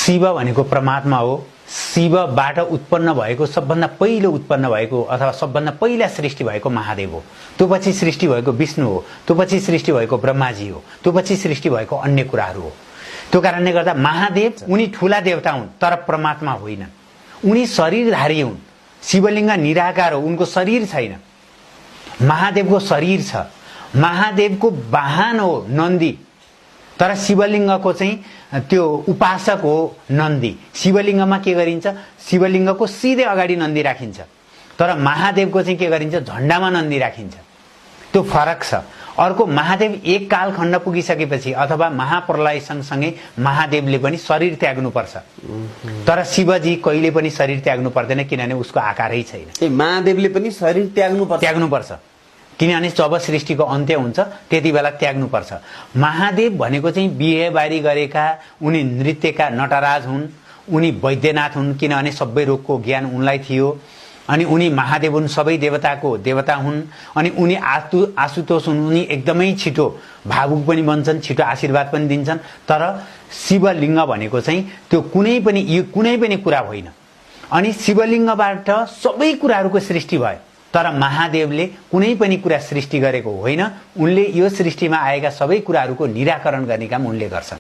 शिव भनेको परमात्मा हो। शिवबाट उत्पन्न भएको सबभन्दा पहिलो उत्पन्न भएको अथवा सबभन्दा पहिला सृष्टि भएको महादेव हो। त्यो पछि सृष्टि भएको विष्णु हो। त्यो पछि सृष्टि भएको ब्रह्माजी हो। त्यो पछि सृष्टि भएको अन्य कुराहरू हो। त्यो कारणले गर्दा महादेव उनी ठूला देवता हुन् तर परमात्मा होइनन्। उनी शरीरधारी हुन्। शिवलिङ्ग निराकार हो, उनको शरीर छैन। महादेवको शरीर छ। महादेवको वाहन हो नन्दी, तर शिवलिङ्गको चाहिँ त्यो उपासक हो नन्दी। शिवलिङ्गमा के गरिन्छ? शिवलिङ्गको सिधै अगाडि नन्दी राखिन्छ, तर महादेवको चाहिँ के गरिन्छ? झण्डामा नन्दी राखिन्छ। त्यो फरक छ। अर्को, महादेव एक कालखण्ड पुगिसकेपछि अथवा महाप्रलय सँगसँगै महादेवले पनि शरीर त्याग्नुपर्छ, तर शिवजी कहिले पनि शरीर त्याग्नु पर्दैन, किनभने उसको आकारै छैन। महादेवले पनि शरीर त्याग्नुपर्छ, किनभने जब सृष्टिको अन्त्य हुन्छ त्यति बेला त्याग्नुपर्छ। महादेव भनेको चाहिँ बिहेबारी गरेका उनी नृत्यका नटराज हुन्, उनी वैद्यनाथ हुन्, किनभने सबै रोगको ज्ञान उनलाई थियो। अनि उनी महादेव हुन्, सबै देवताको देवता हुन्। अनि उनी आशुतोष हुन्, उनी एकदमै छिटो भावुक पनि बन्छन्, छिटो आशीर्वाद पनि दिन्छन्। तर शिवलिङ्ग भनेको चाहिँ त्यो कुनै पनि कुरा होइन। अनि शिवलिङ्गबाट सबै कुराहरूको सृष्टि भयो, तर महादेवले कुनै पनि कुरा सृष्टि गरेको होइन। उनले यो सृष्टिमा आएका सबै कुराहरूको निराकरण गर्ने काम उनले गर्छन्।